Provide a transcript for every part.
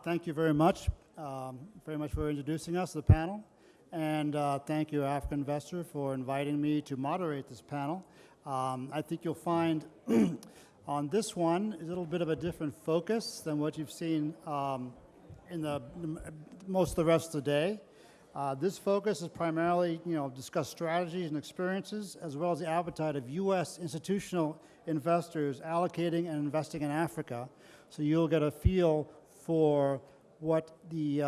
Thank you very much for introducing us to the panel. And thank you, African Investor, for inviting me to moderate this panel. I think you'll find on this one is a little bit of a different focus than what you've seen in most of the rest of the day. This focus is primarily, discuss strategies and experiences, as well as the appetite of U.S. institutional investors allocating and investing in Africa. So you'll get a feel for what the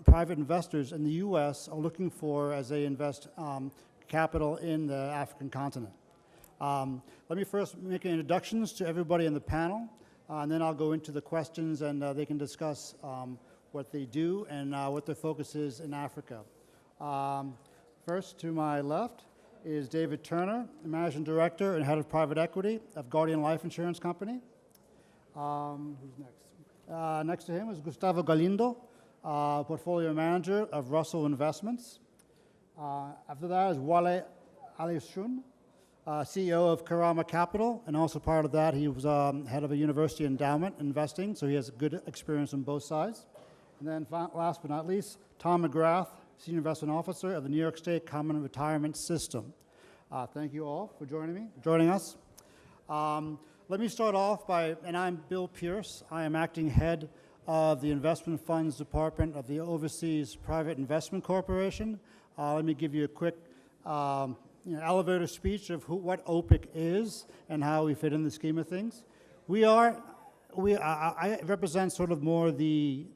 private investors in the U.S. are looking for as they invest capital in the African continent. Let me first make introductions to everybody in the panel, and then I'll go into the questions, and they can discuss what they do and what their focus is in Africa. First, to my left, is David Turner, Managing Director and Head of Private Equity of Guardian Life Insurance Company. Who's next? Next to him is Gustavo Galindo, Portfolio Manager of Russell Investments. After that is Wale Aliosun, CEO of Karama Capital, and also part of that he was head of a university endowment investing, so he has good experience on both sides. And then last but not least, Tom McGrath, Senior Investment Officer of the New York State Common Retirement System. Thank you all for joining us. Let me start off and I'm Bill Pierce. I am acting head of the Investment Funds Department of the Overseas Private Investment Corporation. Let me give you a quick elevator speech of what OPIC is and how we fit in the scheme of things. I represent sort of more the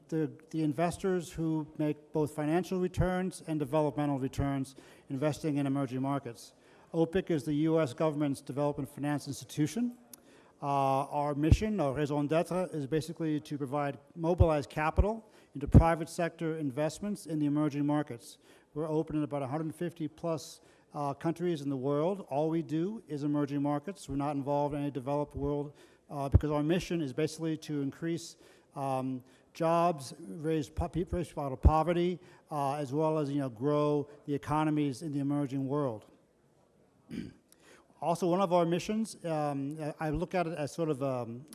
investors who make both financial returns and developmental returns investing in emerging markets. OPIC is the U.S. government's development finance institution. Our mission, our raison d'etre, is basically to mobilize capital into private sector investments in the emerging markets. We're open in about 150 plus countries in the world. All we do is emerging markets. We're not involved in any developed world because our mission is basically to increase jobs, raise people out of poverty, as well as grow the economies in the emerging world. Also, one of our missions, I look at it as sort of,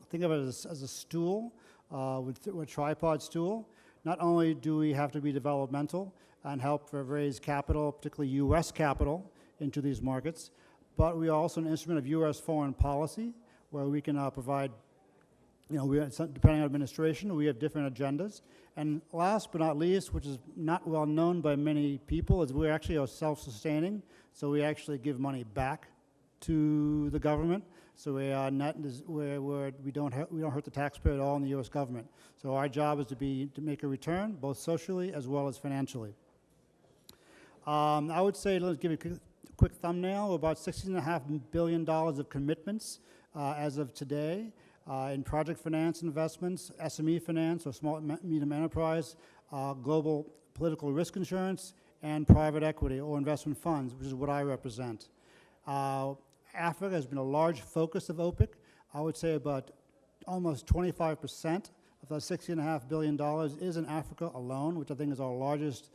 think of it as a stool, with a tripod stool. Not only do we have to be developmental and help raise capital, particularly U.S. capital, into these markets, but we are also an instrument of U.S. foreign policy, where we can provide, depending on administration, we have different agendas. And last but not least, which is not well known by many people, is we actually are self-sustaining, so we actually give money back to the government, so we are not we don't hurt the taxpayer at all in the U.S. government. So our job is to make a return, both socially as well as financially. I would say, let's give you a quick thumbnail, about $16.5 billion of commitments as of today in project finance investments, SME finance or small medium enterprise, global political risk insurance, and private equity or investment funds, which is what I represent. Africa has been a large focus of OPIC. I would say about almost 25% of that $16.5 billion is in Africa alone, which I think is our largest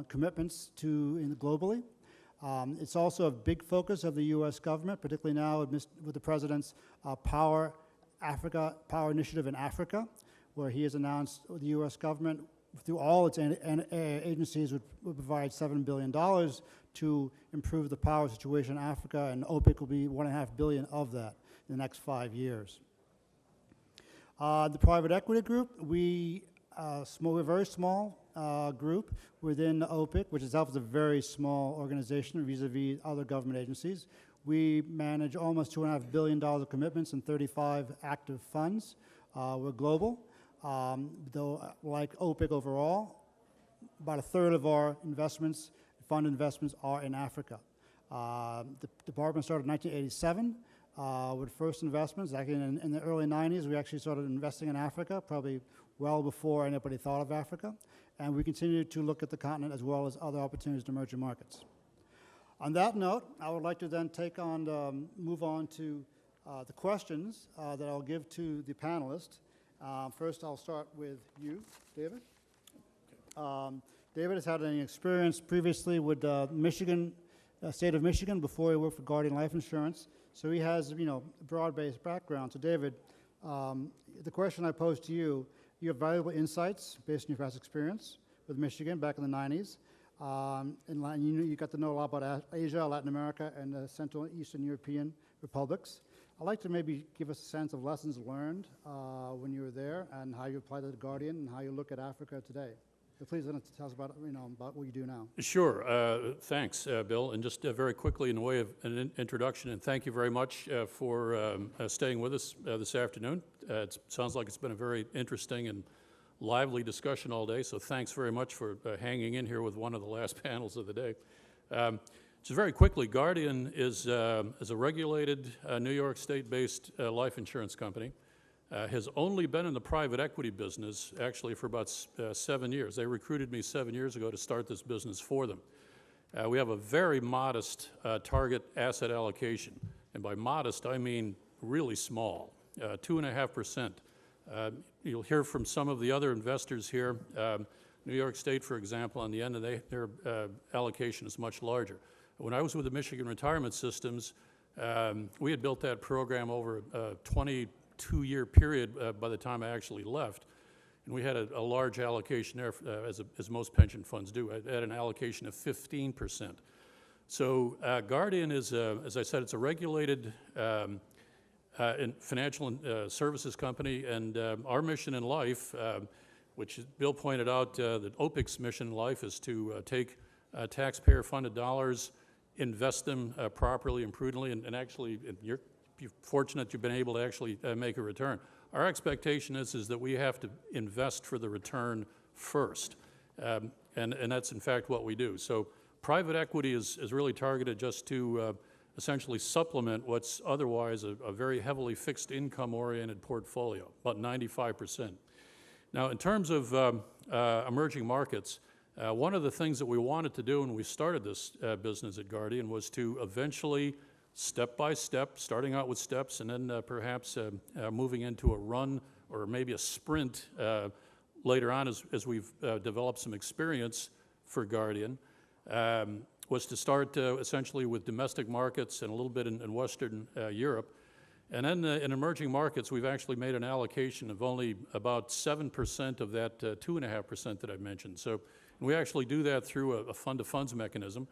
commitments globally. It's also a big focus of the U.S. government, particularly now with the President's Power Initiative in Africa, where he has announced the U.S. government, through all its agencies, would provide $7 billion to improve the power situation in Africa, and OPIC will be $1.5 billion of that in the next 5 years. The private equity group, we're a very small group within OPIC, which itself is a very small organization vis-a-vis other government agencies. We manage almost $2.5 billion of commitments in 35 active funds. We're global. Though, like OPIC overall, about a third of our fund investments are in Africa. The department started in 1987 with first investments. Actually, in the early 90s, we actually started investing in Africa, probably well before anybody thought of Africa. And we continue to look at the continent as well as other opportunities in emerging markets. On that note, I would like to then move on to the questions that I'll give to the panelists. First, I'll start with you, David. David has had an experience previously with state of Michigan before he worked for Guardian Life Insurance. So he has, a broad-based background. So David, the question I pose to you, You have valuable insights based on your past experience with Michigan back in the 90s. You got to know a lot about Asia, Latin America, and the Central and Eastern European republics. I'd like to maybe give us a sense of lessons learned when you were there and how you apply to the Guardian and how you look at Africa today. So please tell us about, about what you do now. Sure. Thanks, Bill. And just very quickly in the way of an introduction, and thank you very much for staying with us this afternoon. It sounds like it's been a very interesting and lively discussion all day, so thanks very much for hanging in here with one of the last panels of the day. Just very quickly, Guardian is a regulated New York State-based life insurance company. Has only been in the private equity business actually for about 7 years. They recruited me 7 years ago to start this business for them. We have a very modest target asset allocation, and by modest I mean really small, 2.5%. You'll hear from some of the other investors here. New York State, for example, on the end of their allocation is much larger. When I was with the Michigan Retirement Systems, we had built that program over a 22-year period by the time I actually left. And we had a large allocation there, as most pension funds do. I had an allocation of 15%. So Guardian is, as I said, it's a regulated financial services company. And our mission in life, which Bill pointed out, that OPIC's mission in life is to take taxpayer-funded dollars, invest them properly and prudently, and actually, you're fortunate you've been able to actually make a return. Our expectation is that we have to invest for the return first, and that's in fact what we do. So private equity is really targeted just to essentially supplement what's otherwise a very heavily fixed income-oriented portfolio, about 95%. Now, in terms of emerging markets, one of the things that we wanted to do when we started this business at Guardian was to eventually, step by step, starting out with steps and then perhaps moving into a run or maybe a sprint later on as we've developed some experience for Guardian, was to start essentially with domestic markets and a little bit in Western Europe. And then in emerging markets, we've actually made an allocation of only about 7% of that 2.5% that I've mentioned. So we actually do that through a fund-to-funds mechanism.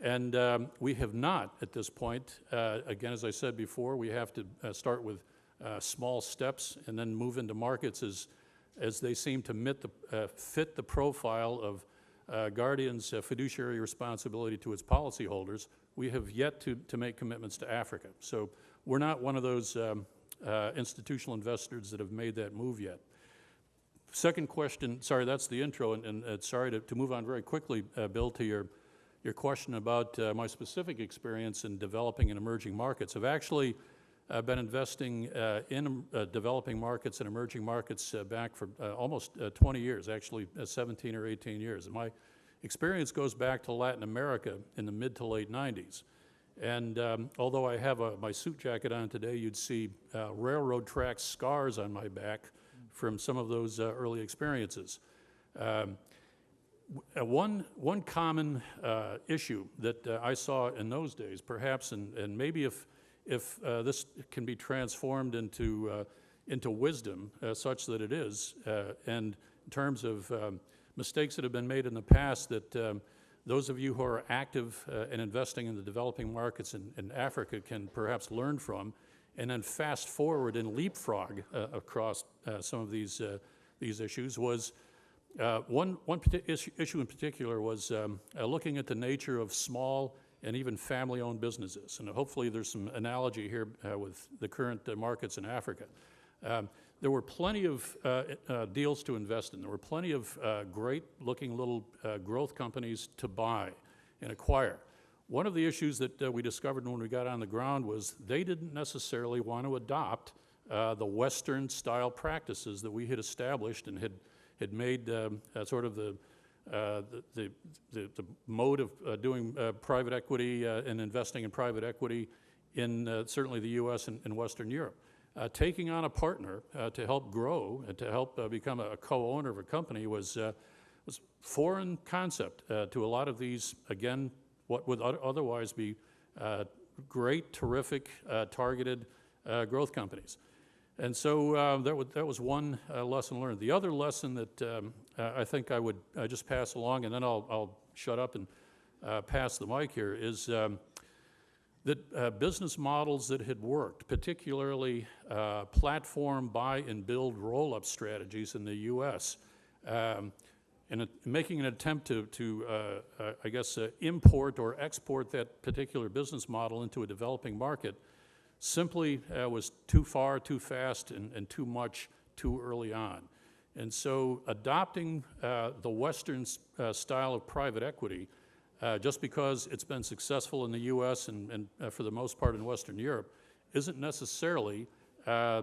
And we have not, at this point, again, as I said before, we have to start with small steps and then move into markets as they seem to fit the profile of Guardian's fiduciary responsibility to its policyholders. We have yet to make commitments to Africa. So we're not one of those institutional investors that have made that move yet. Second question, sorry, that's the intro, and sorry to move on very quickly, Bill, to your question about my specific experience in developing in emerging markets. I've actually been investing in developing markets and emerging markets back for almost 20 years, actually 17 or 18 years. And my experience goes back to Latin America in the mid to late 90s. And although I have my suit jacket on today, you'd see railroad track scars on my back from some of those early experiences. One common issue that I saw in those days, perhaps, and maybe if this can be transformed into wisdom, such that it is, and in terms of mistakes that have been made in the past, that those of you who are active in investing in the developing markets in Africa can perhaps learn from, and then fast forward and leapfrog across some of these issues was. One issue in particular was looking at the nature of small and even family-owned businesses. And hopefully there's some analogy here with the current markets in Africa. There were plenty of deals to invest in. There were plenty of great-looking little growth companies to buy and acquire. One of the issues that we discovered when we got on the ground was they didn't necessarily want to adopt the Western-style practices that we had established and had made sort of the mode of doing private equity and investing in private equity in certainly the U.S. and Western Europe. Taking on a partner to help grow and to help become a co-owner of a company was foreign concept to a lot of these, again, what would otherwise be great, terrific, targeted growth companies. And so that was one lesson learned. The other lesson that I think I would just pass along, and then I'll shut up and pass the mic here, is that business models that had worked, particularly platform buy and build roll-up strategies in the U.S., and making an attempt to I guess, import or export that particular business model into a developing market simply was too far, too fast, and too much too early on. And so adopting the Western style of private equity, just because it's been successful in the U.S. and for the most part in Western Europe, isn't necessarily, I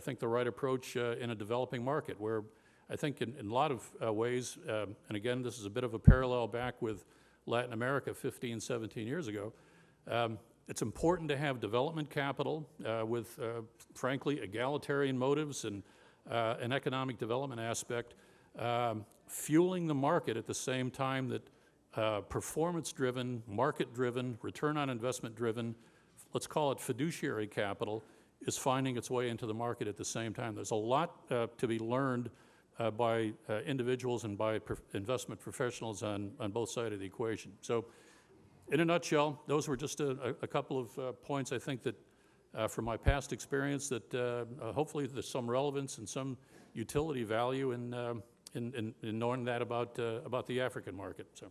think, the right approach in a developing market, where I think in a lot of ways, and again, this is a bit of a parallel back with Latin America 15, 17 years ago, it's important to have development capital with, frankly, egalitarian motives and an economic development aspect, fueling the market at the same time that performance-driven, market-driven, return on investment-driven, let's call it fiduciary capital, is finding its way into the market at the same time. There's a lot to be learned by individuals and by investment professionals on both sides of the equation. So in a nutshell, those were just a couple of points, I think, that from my past experience, that hopefully there's some relevance and some utility value in knowing that about the African market. So.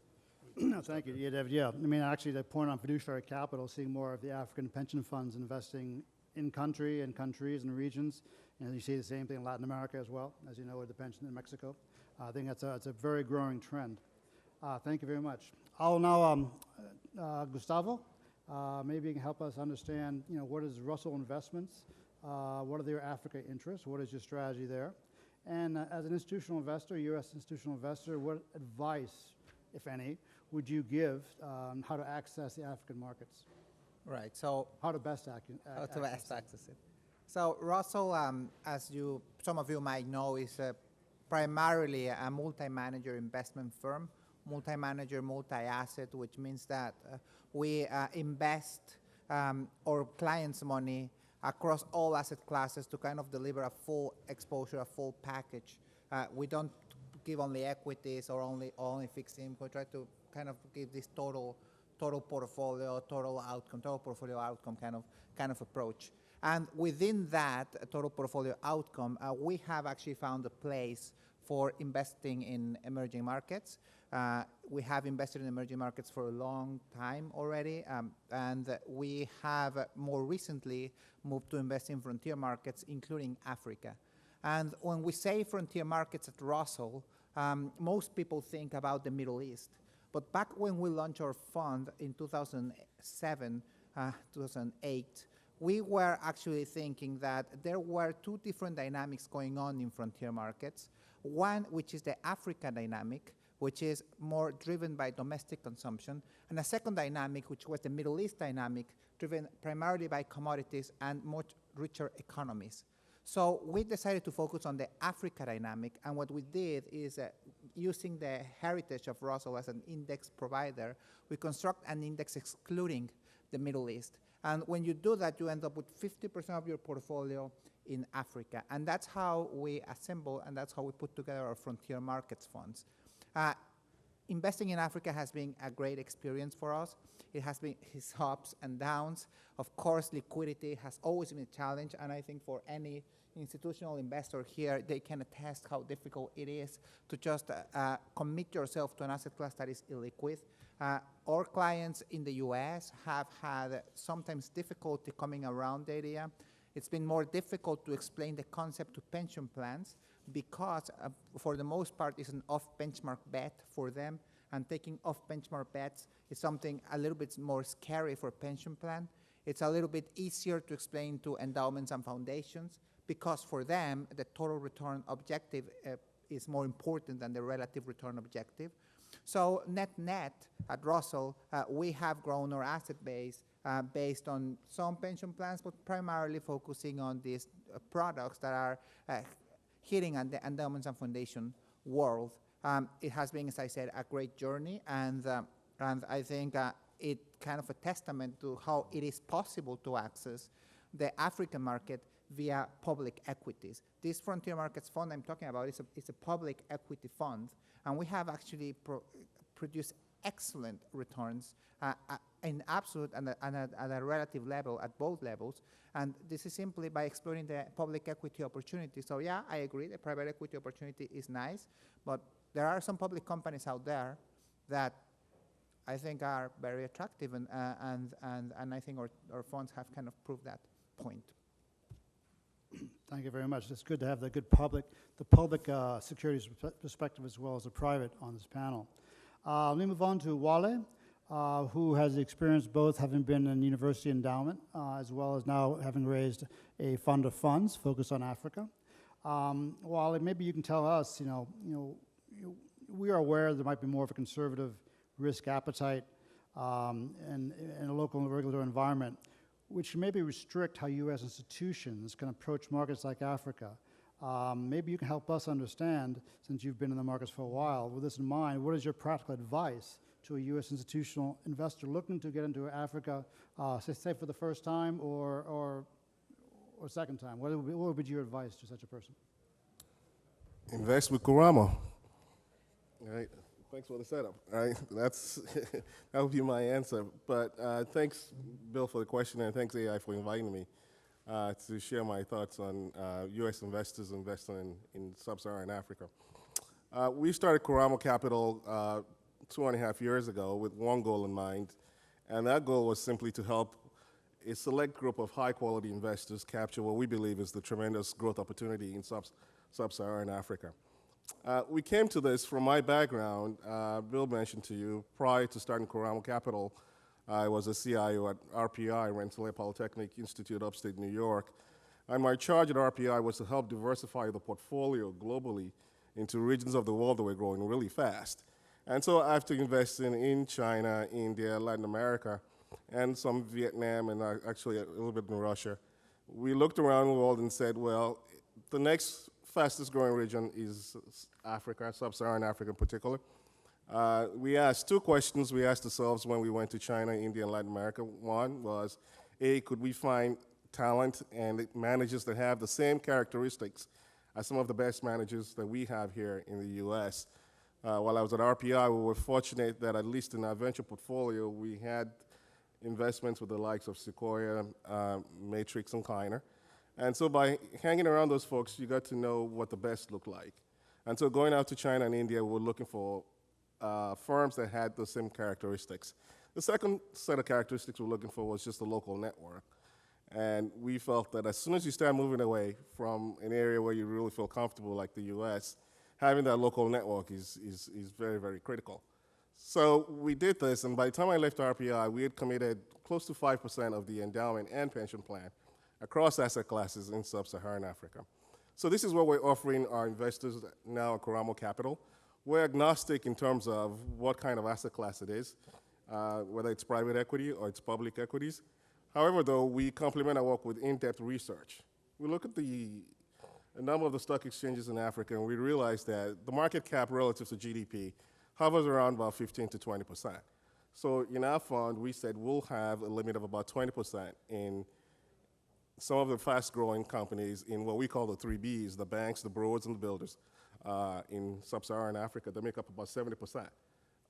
No, thank you. Yeah, David. Yeah, I mean, actually, the point on fiduciary capital, seeing more of the African pension funds investing in country and countries and regions, and you see the same thing in Latin America as well, as you know, with the pension in Mexico. I think it's a very growing trend. Thank you very much. I'll now, Gustavo, maybe you can help us understand, what is Russell Investments, what are their Africa interests, what is your strategy there, and as an institutional investor, U.S. institutional investor, what advice, if any, would you give how to access the African markets? Right. So how to best access it. So Russell, as some of you might know, is primarily a multi-manager investment firm, multi-manager, multi-asset, which means that we invest our clients' money across all asset classes to kind of deliver a full exposure, a full package. We don't give only equities or only fixed income. We try to kind of give this total portfolio, total portfolio outcome kind of approach. And within that total portfolio outcome, we have actually found a place for investing in emerging markets. We have invested in emerging markets for a long time already, and we have more recently moved to invest in frontier markets, including Africa. And when we say frontier markets at Russell, most people think about the Middle East. But back when we launched our fund in 2007, 2008, we were actually thinking that there were two different dynamics going on in frontier markets. One, which is the Africa dynamic, which is more driven by domestic consumption, and a second dynamic, which was the Middle East dynamic, driven primarily by commodities and much richer economies. So we decided to focus on the Africa dynamic, and what we did is using the heritage of Russell as an index provider, we construct an index excluding the Middle East. And when you do that, you end up with 50% of your portfolio in Africa. And that's how we assemble, and that's how we put together our frontier markets funds. Investing in Africa has been a great experience for us. It has been its ups and downs. Of course, liquidity has always been a challenge, and I think for any institutional investor here, they can attest how difficult it is to just commit yourself to an asset class that is illiquid. Our clients in the US have had sometimes difficulty coming around the area. It's been more difficult to explain the concept to pension plans because, for the most part, it's an off-benchmark bet for them, and taking off-benchmark bets is something a little bit more scary for a pension plan. It's a little bit easier to explain to endowments and foundations because for them, the total return objective is more important than the relative return objective. So net-net at Russell, we have grown our asset base based on some pension plans, but primarily focusing on these products that are hitting on the endowments and foundation world. It has been, as I said, a great journey, and I think it kind of a testament to how it is possible to access the African market via public equities. This Frontier Markets Fund I'm talking about is a public equity fund, and we have actually produced excellent returns in absolute and at a relative level, at both levels. And this is simply by exploring the public equity opportunity. So yeah, I agree, the private equity opportunity is nice, but there are some public companies out there that I think are very attractive, and I think our funds have kind of proved that point. Thank you very much. It's good to have the public securities perspective as well as the private on this panel. Let me move on to Wale, who has experience both having been in university endowment as well as now having raised a fund of funds focused on Africa. Wale, maybe you can tell us, we are aware there might be more of a conservative risk appetite in a local and regulatory environment, which maybe restrict how U.S. institutions can approach markets like Africa. Maybe you can help us understand, since you've been in the markets for a while, with this in mind, what is your practical advice to a U.S. institutional investor looking to get into Africa, say for the first time or second time? What would be your advice to such a person? Invest with Kurama. All right. Thanks for the setup. All right, that would be my answer. But thanks, Bill, for the question, and thanks, AI, for inviting me to share my thoughts on U.S. investors investing in sub-Saharan Africa. We started Kurama Capital 2.5 years ago with one goal in mind, and that goal was simply to help a select group of high-quality investors capture what we believe is the tremendous growth opportunity in sub-Saharan Africa. We came to this from my background. Bill mentioned to you, prior to starting Kurama Capital, I was a CIO at RPI, Rensselaer Polytechnic Institute, upstate New York. And my charge at RPI was to help diversify the portfolio globally into regions of the world that were growing really fast. And so after investing in China, India, Latin America, and some Vietnam, and actually a little bit in Russia, we looked around the world and said, well, the next fastest growing region is Africa, sub-Saharan Africa in particular. We asked two questions we asked ourselves when we went to China, India, and Latin America. One was, A, could we find talent and managers that have the same characteristics as some of the best managers that we have here in the US? While I was at RPI, we were fortunate that at least in our venture portfolio, we had investments with the likes of Sequoia, Matrix, and Kleiner. And so by hanging around those folks, you got to know what the best looked like. And so going out to China and India, we were looking for firms that had the same characteristics. The second set of characteristics we were looking for was just a local network. And we felt that as soon as you start moving away from an area where you really feel comfortable, like the US, having that local network is very, very critical. So we did this, and by the time I left RPI, we had committed close to 5% of the endowment and pension plan across asset classes in sub-Saharan Africa. So this is what we're offering our investors now at Kurama Capital. We're agnostic in terms of what kind of asset class it is, whether it's private equity or it's public equities. However, though, we complement our work with in-depth research. We look at a number of the stock exchanges in Africa, and we realize that the market cap relative to GDP hovers around about 15 to 20%. So in our fund, we said we'll have a limit of about 20% in some of the fast-growing companies in what we call the 3Bs, the banks, the brewers, and the builders in sub-Saharan Africa that make up about 70%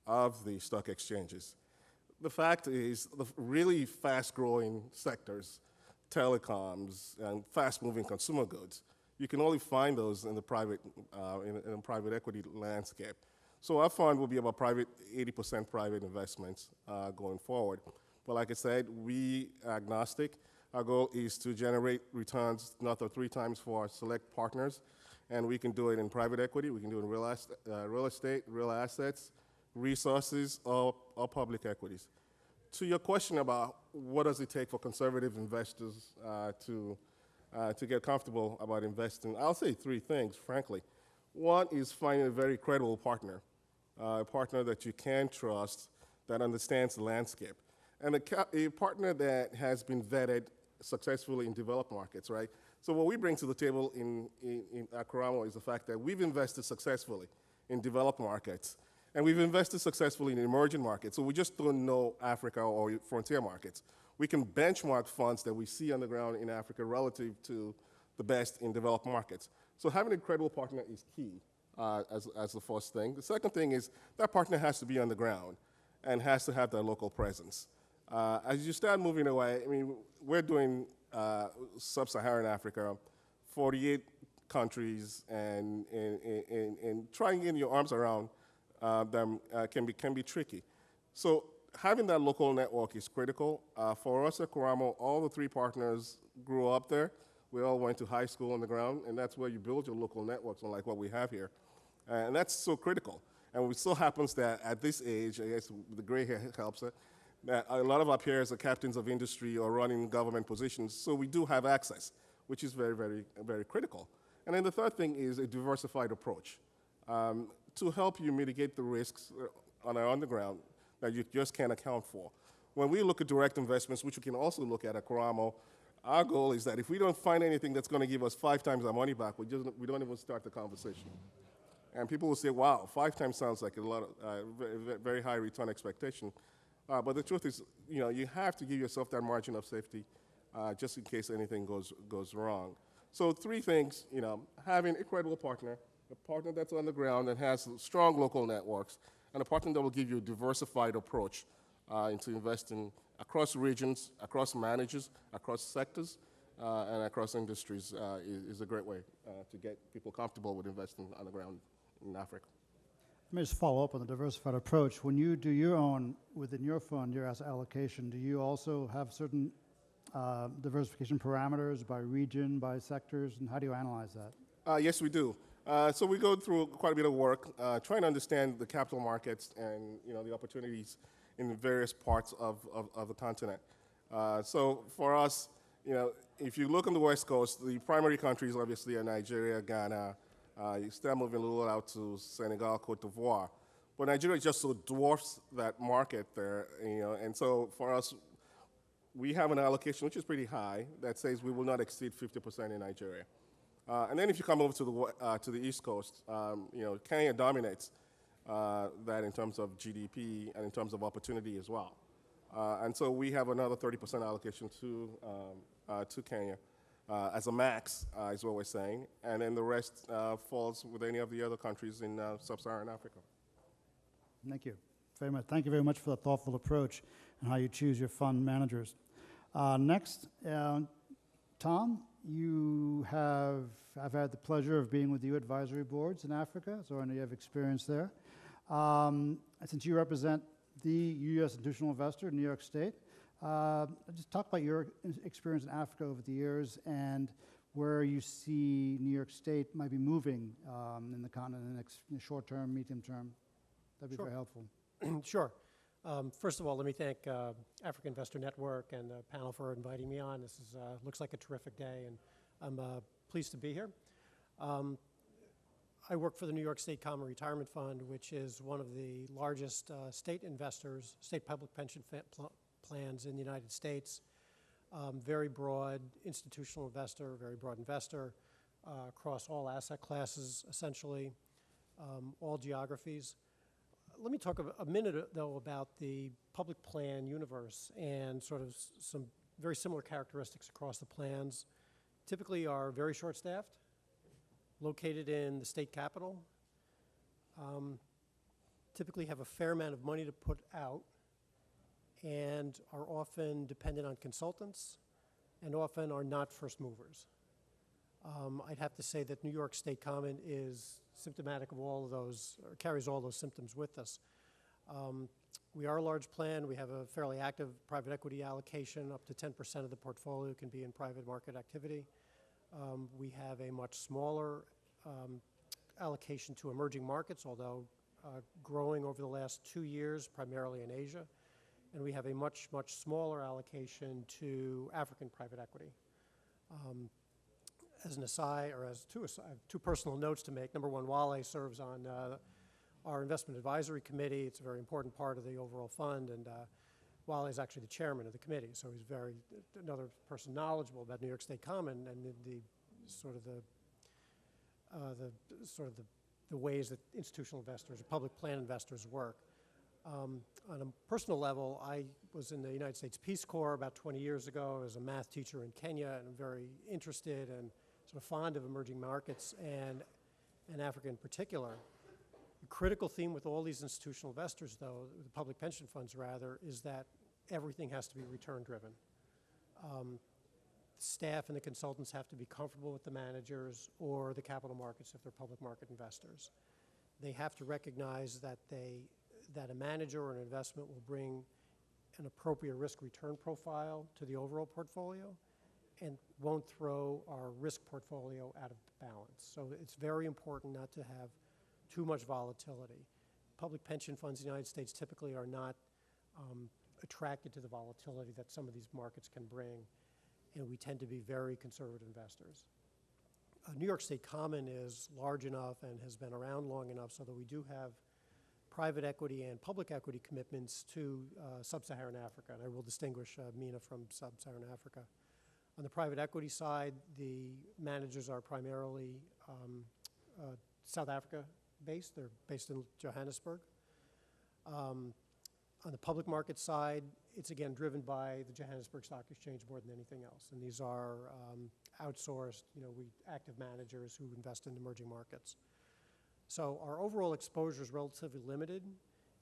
of the stock exchanges. The fact is, the really fast-growing sectors, telecoms, and fast-moving consumer goods, you can only find those in the private equity landscape. So our fund will be about 80% private investments going forward. But like I said, we are agnostic. Our goal is to generate returns north of 3 times for our select partners, and we can do it in private equity, we can do it in real estate, real assets, resources, or public equities. To your question about what does it take for conservative investors to get comfortable about investing, I'll say 3 things, frankly. One is finding a very credible partner, a partner that you can trust, that understands the landscape, and a partner that has been vetted successfully in developed markets, right? So what we bring to the table in Kurama is the fact that we've invested successfully in developed markets, and we've invested successfully in emerging markets, so we just don't know Africa or frontier markets. We can benchmark funds that we see on the ground in Africa relative to the best in developed markets. So having a credible partner is key as the first thing. The second thing is that partner has to be on the ground and has to have that local presence. As you start moving away, I mean, we're doing sub-Saharan Africa, 48 countries, and trying to get your arms around them can be tricky. So having that local network is critical. For us at Karamo, all the three partners grew up there. We all went to high school on the ground, and that's where you build your local networks, unlike what we have here. And that's so critical. And it so happens that at this age, I guess the gray hair helps it, that a lot of our peers are captains of industry or running government positions, so we do have access, which is very, very, very critical. And then the third thing is a diversified approach to help you mitigate the risks on the ground that you just can't account for. When we look at direct investments, which we can also look at Karamo, our goal is that if we don't find anything that's going to give us 5 times our money back, we don't even start the conversation. And people will say, wow, 5 times sounds like a lot of very, very high return expectation. But the truth is, you have to give yourself that margin of safety just in case anything goes wrong. So 3 things, having a credible partner, a partner that's on the ground and has strong local networks, and a partner that will give you a diversified approach into investing across regions, across managers, across sectors, and across industries is a great way to get people comfortable with investing on the ground in Africa. Let me just follow up on the diversified approach. When you do your own, within your fund, your asset allocation, do you also have certain diversification parameters by region, by sectors, and how do you analyze that? Yes, we do. So we go through quite a bit of work trying to understand the capital markets and the opportunities in various parts of the continent. So for us, if you look on the West Coast, the primary countries obviously are Nigeria, Ghana. You start moving a little out to Senegal, Cote d'Ivoire. But Nigeria just so dwarfs that market there, and so for us, we have an allocation which is pretty high that says we will not exceed 50% in Nigeria. And then if you come over to the East Coast, Kenya dominates that in terms of GDP and in terms of opportunity as well. And so we have another 30% allocation to Kenya as a max, is what we're saying. And then the rest falls with any of the other countries in sub-Saharan Africa. Thank you very much. Thank you very much for the thoughtful approach and how you choose your fund managers. Next, Tom, I've had the pleasure of being with you advisory boards in Africa, so I know you have experience there. Since you represent the U.S. institutional investor in New York State, just talk about your experience in Africa over the years and where you see New York State might be moving in the continent in the short term, medium term. That'd be very helpful. Sure. First of all, let me thank African Investor Network and the panel for inviting me on. This looks like a terrific day, and I'm pleased to be here. I work for the New York State Common Retirement Fund, which is one of the largest state investors, state public pension plans in the United States. Very broad institutional investor, very broad investor across all asset classes, essentially, all geographies. Let me talk a minute, though, about the public plan universe and sort of some very similar characteristics across the plans. Typically are very short-staffed, located in the state capital, typically have a fair amount of money to put out, and are often dependent on consultants, and often are not first movers. I'd have to say that New York State Common is symptomatic of all of those, or carries all those symptoms with us. We are a large plan. We have a fairly active private equity allocation. Up to 10% of the portfolio can be in private market activity. We have a much smaller allocation to emerging markets, although growing over the last 2 years, primarily in Asia. And we have a much, much smaller allocation to African private equity. As an aside, or as two personal notes to make. Number one, Wale serves on our investment advisory committee. It's a very important part of the overall fund, and Wale is actually the chairman of the committee, so he's another person knowledgeable about New York State Common and the ways that institutional investors or public plan investors work. On a personal level, I was in the United States Peace Corps about 20 years ago as a math teacher in Kenya, and I'm very interested and sort of fond of emerging markets and Africa in particular. The critical theme with all these institutional investors, though, the public pension funds rather, is that everything has to be return driven. Staff and the consultants have to be comfortable with the managers or the capital markets if they're public market investors. They have to recognize that that a manager or an investment will bring an appropriate risk return profile to the overall portfolio and won't throw our risk portfolio out of balance. So it's very important not to have too much volatility. Public pension funds in the United States typically are not attracted to the volatility that some of these markets can bring, and we tend to be very conservative investors. New York State Common is large enough and has been around long enough so that we do have private equity and public equity commitments to sub-Saharan Africa, and I will distinguish MENA from sub-Saharan Africa. On the private equity side, the managers are primarily South Africa based. They're based in Johannesburg. On the public market side, it's again driven by the Johannesburg Stock Exchange more than anything else. And these are outsourced, active managers who invest in emerging markets. So our overall exposure is relatively limited.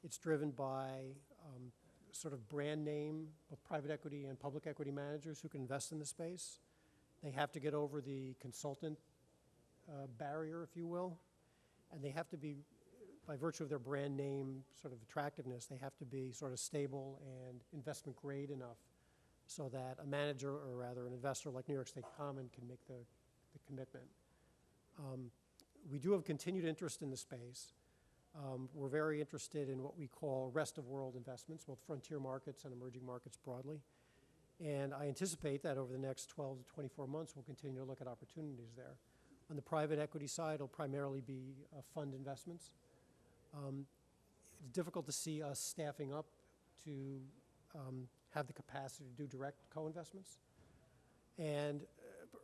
It's driven by sort of brand name of private equity and public equity managers who can invest in the space. They have to get over the consultant barrier, if you will, and they have to be, by virtue of their brand name sort of attractiveness, they have to be sort of stable and investment grade enough so that a manager, or rather an investor like New York State Common, can make the commitment. We do have continued interest in the space. We're very interested in what we call rest of world investments, both frontier markets and emerging markets broadly. And I anticipate that over the next 12 to 24 months, we'll continue to look at opportunities there. On the private equity side, it'll primarily be fund investments. It's difficult to see us staffing up to have the capacity to do direct co-investments. And,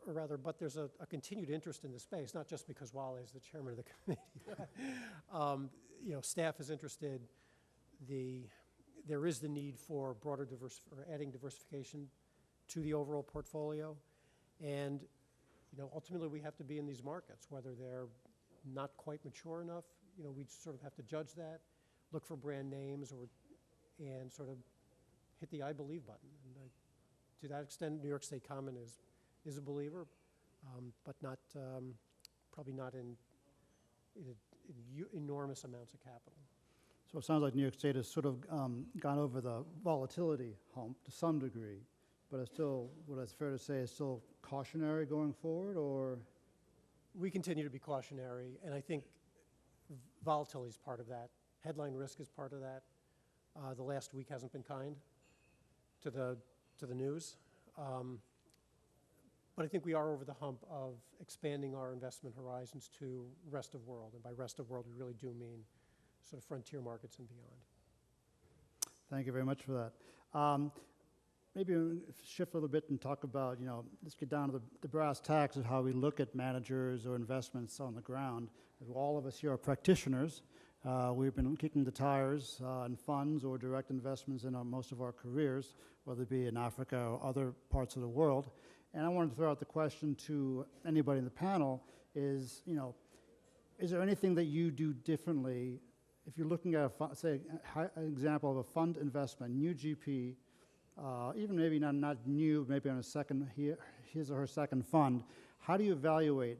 or rather, but there's a continued interest in the space, not just because Wale is the chairman of the committee. Staff is interested. There is the need for broader adding diversification to the overall portfolio. And, ultimately we have to be in these markets, whether they're not quite mature enough. We sort of have to judge that, look for brand names, and sort of hit the I believe button. And to that extent, New York State Common is a believer, but not probably not in enormous amounts of capital. So it sounds like New York State has sort of gone over the volatility hump to some degree, but it's still, what it's fair to say, is still cautionary going forward, or? We continue to be cautionary, and I think volatility is part of that. Headline risk is part of that. The last week hasn't been kind to the news. But I think we are over the hump of expanding our investment horizons to rest of world. And by rest of world, we really do mean sort of frontier markets and beyond. Thank you very much for that. Maybe we'll shift a little bit and talk about, let's get down to the brass tacks of how we look at managers or investments on the ground. All of us here are practitioners. We've been kicking the tires in funds or direct investments in most of our careers, whether it be in Africa or other parts of the world. And I wanted to throw out the question to anybody in the panel is there anything that you do differently if you're looking at, say, an example of a fund investment, new GP, even maybe not new, maybe on his or her second fund, how do you evaluate?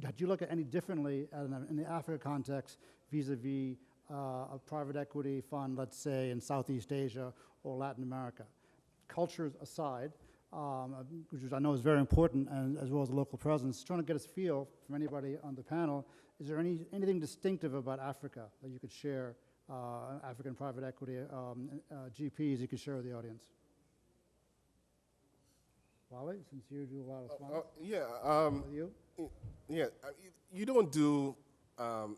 Do you look at any differently in the Africa context vis-a-vis a private equity fund, let's say, in Southeast Asia or Latin America? Cultures aside, which I know is very important, and as well as the local presence, trying to get a feel from anybody on the panel, is there anything distinctive about Africa that you could share, African private equity GPs you could share with the audience? Wale, since you do a lot of funds. You don't do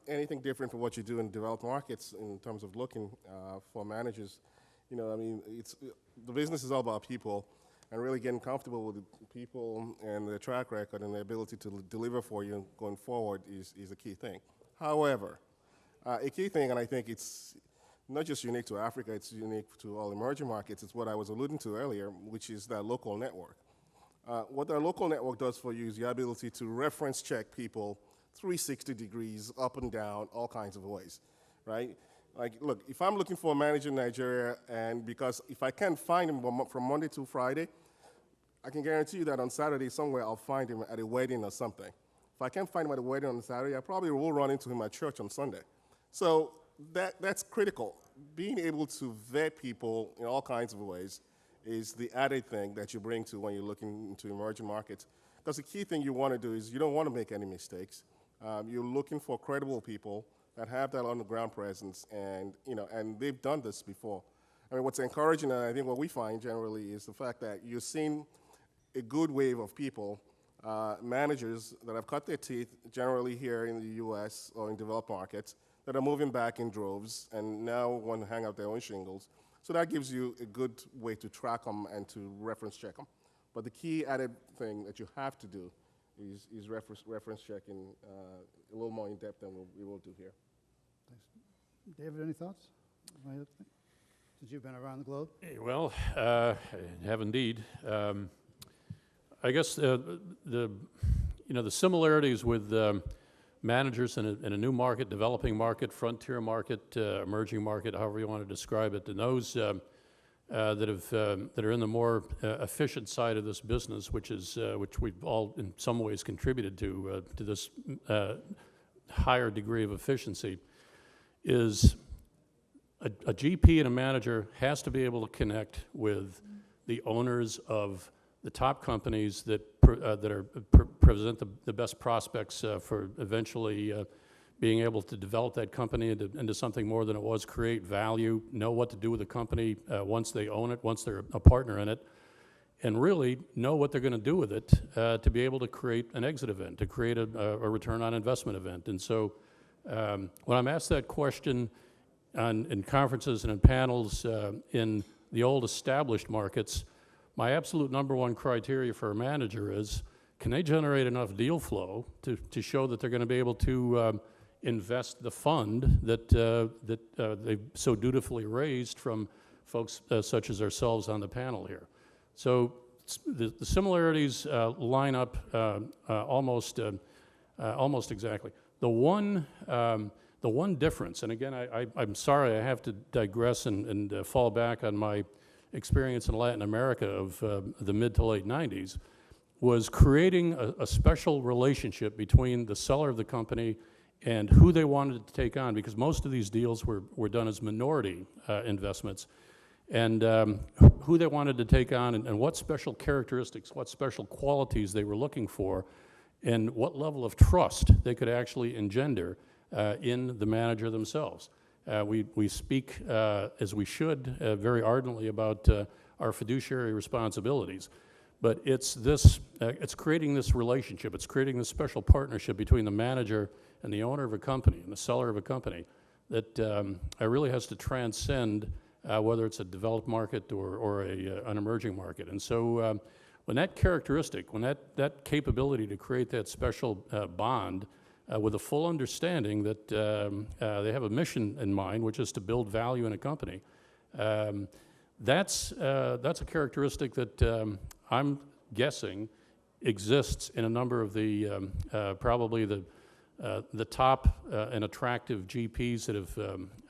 anything different from what you do in developed markets in terms of looking for managers. The business is all about people, and really getting comfortable with the people and their track record and their ability to deliver for you going forward is a key thing. However, a key thing, and I think it's not just unique to Africa, it's unique to all emerging markets, it's what I was alluding to earlier, which is that local network. What our local network does for you is the ability to reference check people 360 degrees, up and down, all kinds of ways, right? Like, look, if I'm looking for a manager in Nigeria, and because if I can't find him from Monday to Friday, I can guarantee you that on Saturday somewhere I'll find him at a wedding or something. If I can't find him at a wedding on Saturday, I probably will run into him at church on Sunday. So that's critical. Being able to vet people in all kinds of ways is the added thing that you bring to when you're looking into emerging markets. Because the key thing you want to do is you don't want to make any mistakes. You're looking for credible people that have that on-the-ground presence, and and they've done this before. I mean, what's encouraging, and I think what we find generally, is the fact that you're seeing a good wave of people, managers that have cut their teeth, generally here in the U.S. or in developed markets, that are moving back in droves and now want to hang out their own shingles. So that gives you a good way to track them and to reference check them. But the key added thing that you have to do is reference checking a little more in depth than we will do here. Thanks. David, any thoughts? Since you've been around the globe? Well, I have indeed. I guess the similarities with managers in a new market, developing market, frontier market, emerging market, however you want to describe it, and those that are in the more efficient side of this business, which we've all in some ways contributed to this higher degree of efficiency, is a GP and a manager has to be able to connect with the owners of the top companies that present the best prospects for eventually being able to develop that company into something more than it was, create value, know what to do with the company once they own it, once they're a partner in it, and really know what they're going to do with it to be able to create an exit event, to create a return on investment event. And so when I'm asked that question in conferences and in panels in the old established markets, my absolute number one criteria for a manager is, can they generate enough deal flow to show that they're going to be able to invest the fund that they've so dutifully raised from folks such as ourselves on the panel here. So the similarities line up almost exactly. The one difference, and again, I'm sorry I have to digress and fall back on my experience in Latin America of the mid to late 90s, was creating a special relationship between the seller of the company and who they wanted to take on, because most of these deals were done as minority investments, and who they wanted to take on and what special characteristics, what special qualities they were looking for, and what level of trust they could actually engender in the manager themselves. We speak, as we should, very ardently about our fiduciary responsibilities, but it's creating this relationship, it's creating this special partnership between the manager and the owner of a company and the seller of a company that really has to transcend whether it's a developed market or an emerging market. And so when that characteristic, when that capability to create that special bond with a full understanding that they have a mission in mind, which is to build value in a company, that's a characteristic that I'm guessing exists in a number of the probably the top and attractive GPs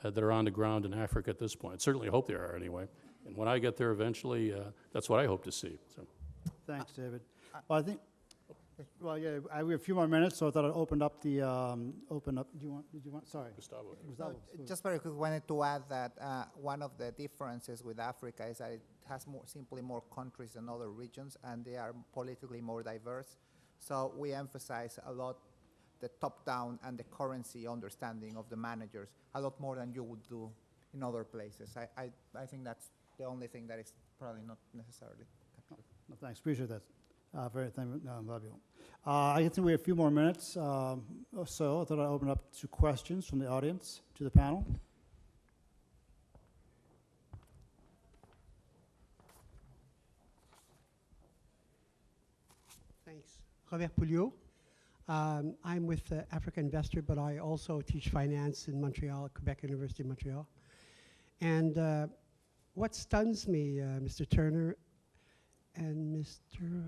that are on the ground in Africa at this point. Certainly hope there are anyway. And when I get there eventually, that's what I hope to see. So. Thanks, David. Well, I think. Well, yeah, we have a few more minutes, so I thought I'd open up the Did you want? Sorry, Gustavo. Just very quick, wanted to add that one of the differences with Africa is that it has simply more countries than other regions, and they are politically more diverse. So we emphasize a lot the top-down and the currency understanding of the managers, a lot more than you would do in other places. I think that's the only thing that is probably not necessarily. No, thanks, appreciate that. Very valuable. I think we have a few more minutes or so. I thought I'd open up to questions from the audience to the panel. Thanks. Javier Pulio. I'm with Africa Investor, but I also teach finance in Montreal, Quebec University, Montreal. And what stuns me, Mr. Turner, and Mr.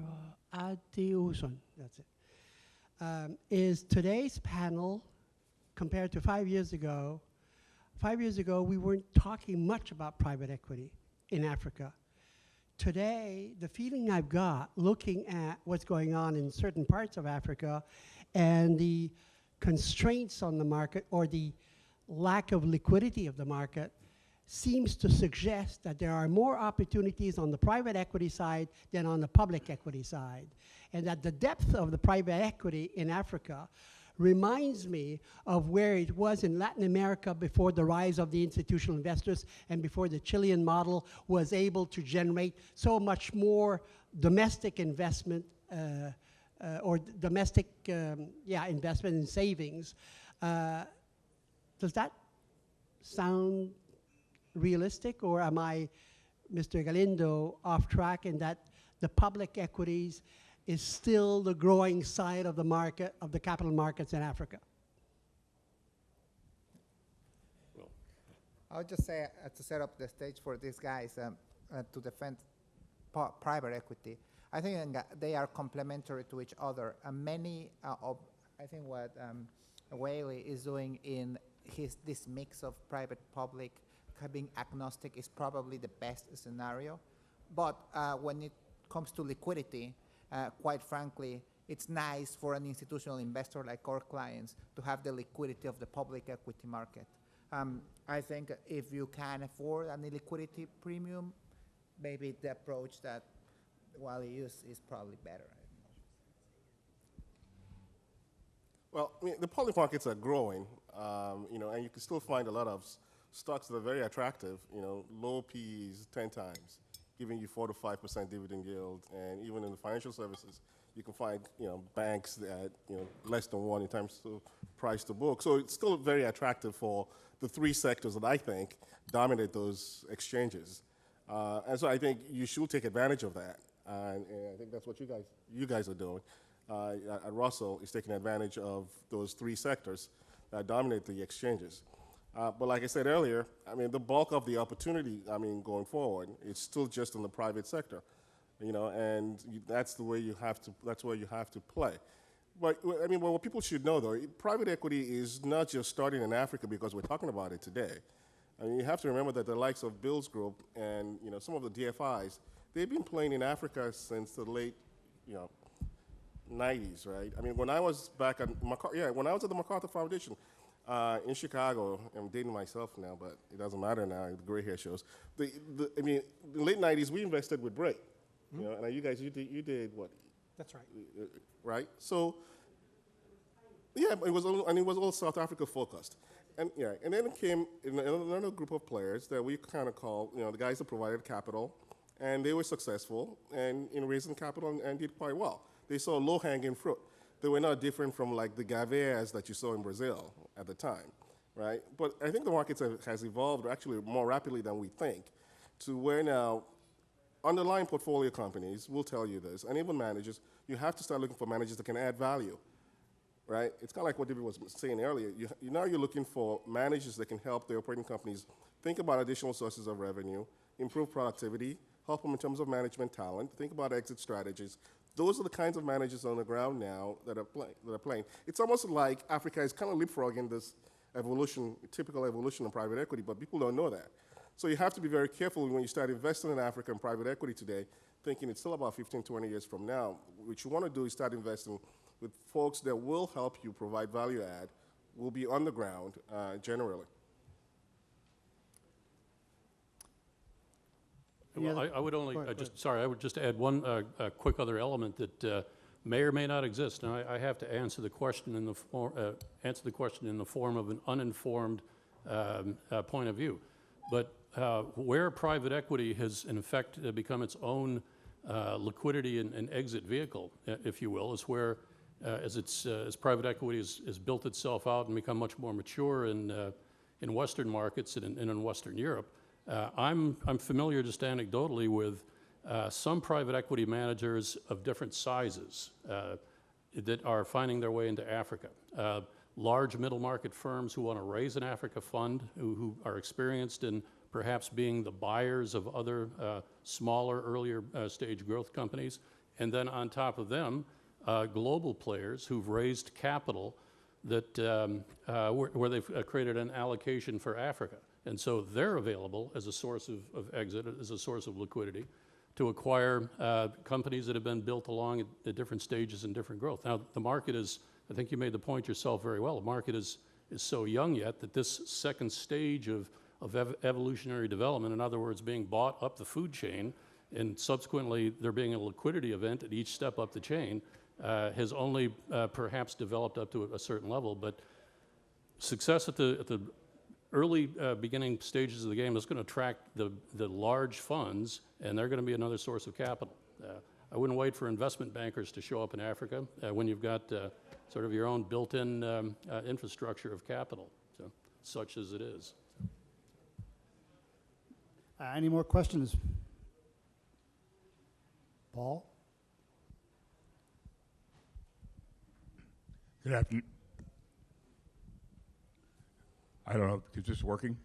Adiuson, that's it, is today's panel compared to 5 years ago. 5 years ago, we weren't talking much about private equity in Africa. Today, the feeling I've got looking at what's going on in certain parts of Africa and the constraints on the market or the lack of liquidity of the market seems to suggest that there are more opportunities on the private equity side than on the public equity side. And that the depth of the private equity in Africa reminds me of where it was in Latin America before the rise of the institutional investors and before the Chilean model was able to generate so much more domestic investment or domestic investment in savings. Does that sound realistic, or am I, Mr. Galindo, off track in that the public equities is still the growing side of the market, of the capital markets in Africa? Well, I would just say, to set up the stage for these guys to defend private equity, I think they are complementary to each other. And many I think what Whaley is doing in this mix of private-public, being agnostic, is probably the best scenario. But when it comes to liquidity, quite frankly, it's nice for an institutional investor like our clients to have the liquidity of the public equity market. I think if you can afford an illiquidity premium, maybe the approach that Wally used is probably better. Well, I mean, the public markets are growing, you know, and you can still find a lot of stocks that are very attractive, you know, low PEs, 10 times, giving you 4 to 5% dividend yield. And even in the financial services, you can find, you know, banks that, you know, less than 1 in terms of price to book. So it's still very attractive for the three sectors that I think dominate those exchanges. And so I think you should take advantage of that. And I think that's what you guys are doing. At Russell is taking advantage of those three sectors that dominate the exchanges. But like I said earlier, I mean, the bulk of the opportunity, I mean, going forward, it's still just in the private sector, you know, and that's the way you have to, that's where you have to play. But, I mean, what people should know, though, private equity is not just starting in Africa because we're talking about it today. I mean, you have to remember that the likes of Bill's Group and, you know, some of the DFIs, they've been playing in Africa since the late, you know, 90s, right? I mean, when I was back at when I was at the MacArthur Foundation in Chicago, I'm dating myself now, but it doesn't matter now, the gray hair shows. I mean, in the late 90s, we invested with Bray. You know, and you guys, you did what? That's right. Right? So, yeah, it was all South Africa focused. And yeah, and then it came another group of players that we kind of call, you know, the guys that provided capital, and they were successful and in raising capital and did quite well. They saw low-hanging fruit. They were not different from like the Gaveas that you saw in Brazil at the time, right? But I think the market has evolved actually more rapidly than we think to where now underlying portfolio companies will tell you this, and even managers, you have to start looking for managers that can add value, right? It's kind of like what David was saying earlier. Now you're looking for managers that can help the operating companies think about additional sources of revenue, improve productivity, help them in terms of management talent, think about exit strategies. Those are the kinds of managers on the ground now that are playing. It's almost like Africa is kind of leapfrogging this evolution, typical evolution of private equity, but people don't know that. So you have to be very careful when you start investing in Africa and private equity today, thinking it's still about 15, 20 years from now. What you want to do is start investing with folks that will help you provide value add, will be on the ground generally. Well, I would only, I would just add one quick other element that may or may not exist. Now, I have to answer the question in the form of an uninformed point of view. But where private equity has, in effect, become its own liquidity and exit vehicle, if you will, is where, as private equity has built itself out and become much more mature in Western markets and in Western Europe. I'm familiar just anecdotally with some private equity managers of different sizes that are finding their way into Africa. Large middle market firms who want to raise an Africa fund, who are experienced in perhaps being the buyers of other smaller, earlier stage growth companies, and then on top of them, global players who've raised capital that where they've created an allocation for Africa. And so they're available as a source of exit, as a source of liquidity, to acquire companies that have been built along at different stages and different growth. Now, the market is, I think you made the point yourself very well, the market is so young yet that this second stage of evolutionary development, in other words, being bought up the food chain, and subsequently there being a liquidity event at each step up the chain, has only perhaps developed up to a certain level. But success at the early beginning stages of the game is going to attract the large funds, and they're going to be another source of capital. I wouldn't wait for investment bankers to show up in Africa when you've got sort of your own built-in infrastructure of capital, so, such as it is. Any more questions? Paul? Good afternoon. I don't know, is this working?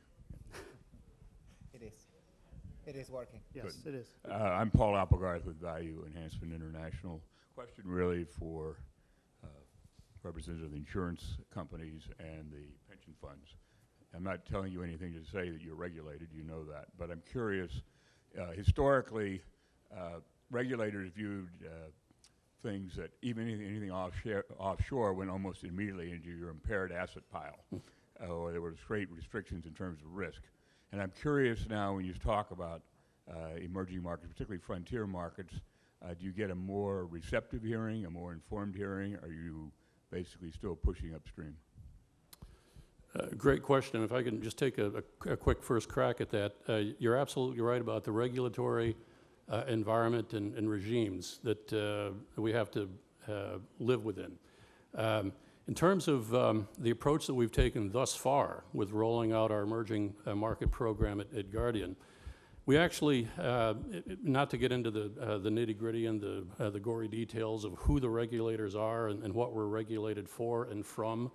It is. It is working. Yes, it is. I'm Paul Applegarth with Value Enhancement International. Question really for representatives of the insurance companies and the pension funds. I'm not telling you anything to say that you're regulated, you know that, but I'm curious, historically, regulators viewed things that even anything offshore went almost immediately into your impaired asset pile, or there were great restrictions in terms of risk. And I'm curious now when you talk about emerging markets, particularly frontier markets, do you get a more receptive hearing, a more informed hearing? Are you basically still pushing upstream? Great question. If I can just take a quick first crack at that. You're absolutely right about the regulatory environment and regimes that we have to live within. In terms of the approach that we've taken thus far with rolling out our emerging market program at Guardian, we actually, not to get into the nitty-gritty and the gory details of who the regulators are and what we're regulated for and from,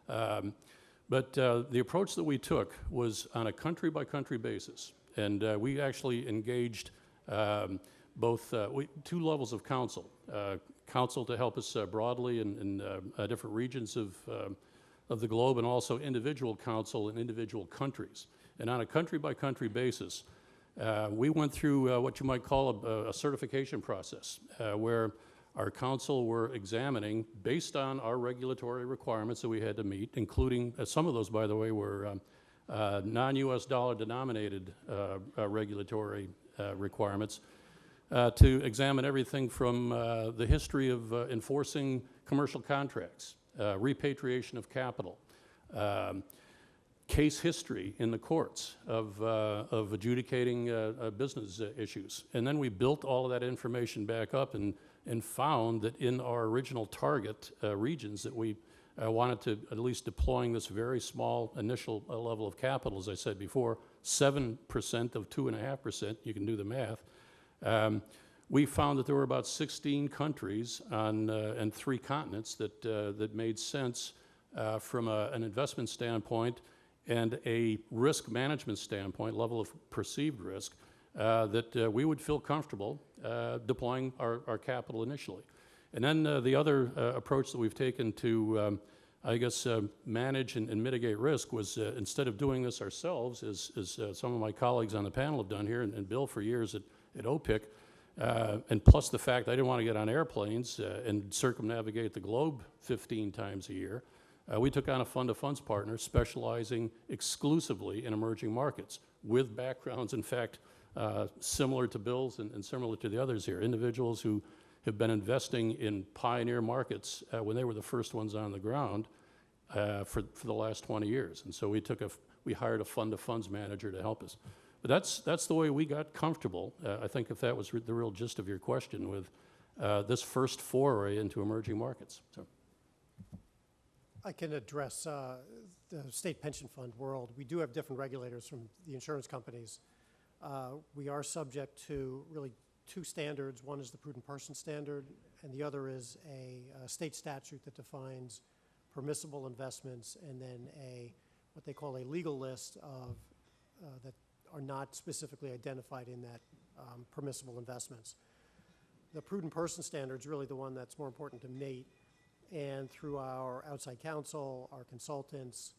but the approach that we took was on a country-by-country basis, and we actually engaged both two levels of counsel. Counsel to help us broadly in different regions of the globe, and also individual counsel in individual countries. And on a country-by-country basis, we went through what you might call a certification process, where our counsel were examining, based on our regulatory requirements that we had to meet, including, some of those, by the way, were non-US dollar denominated regulatory requirements, to examine everything from the history of enforcing commercial contracts, repatriation of capital, case history in the courts of adjudicating business issues. And then we built all of that information back up and found that in our original target regions that we wanted to at least deploying this very small initial level of capital, as I said before, 7% of 2.5%, you can do the math. We found that there were about 16 countries and 3 continents that made sense from an investment standpoint and a risk management standpoint, level of perceived risk, that we would feel comfortable deploying our capital initially. And then the other approach that we've taken to, I guess, manage and mitigate risk was instead of doing this ourselves, as some of my colleagues on the panel have done here, and Bill for years at OPIC, and plus the fact I didn't want to get on airplanes and circumnavigate the globe 15 times a year, we took on a fund-of-funds partner specializing exclusively in emerging markets with backgrounds, in fact, similar to Bill's and similar to the others here, individuals who have been investing in pioneer markets when they were the first ones on the ground for the last 20 years. And so we hired a fund-of-funds manager to help us. But that's the way we got comfortable, I think, if that was the real gist of your question, with this first foray into emerging markets. So. I can address the state pension fund world. We do have different regulators from the insurance companies. We are subject to really 2 standards. One is the prudent person standard, and the other is a state statute that defines permissible investments, and then what they call a legal list of that are not specifically identified in that permissible investments. The prudent person standard is really the one that's more important to me, and through our outside counsel, our consultants,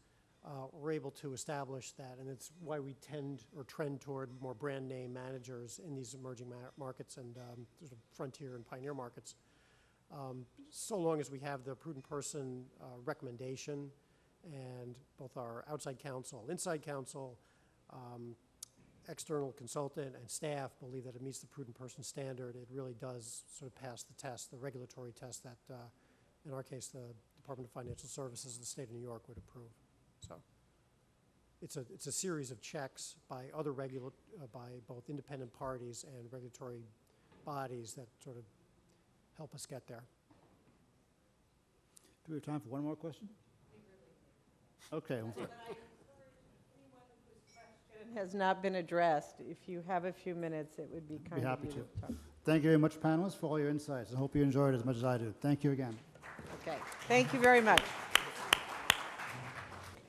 we're able to establish that, and it's why we tend or trend toward more brand name managers in these emerging markets and sort of frontier and pioneer markets. So long as we have the prudent person recommendation, and both our outside counsel, inside counsel, external consultant, and staff believe that it meets the prudent person standard, it really does sort of pass the test, the regulatory test that, in our case, the Department of Financial Services of the state of New York would approve. So it's a series of checks by other by both independent parties and regulatory bodies that sort of help us get there. Do we have time for one more question? Okay. Has not been addressed. If you have a few minutes, it would be kind of happy you to. talk. Thank you very much, panelists, for all your insights. I hope you enjoyed it as much as I do. Thank you again. Okay. Thank you very much.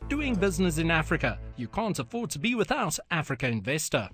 Doing business in Africa. You can't afford to be without Africa Investor.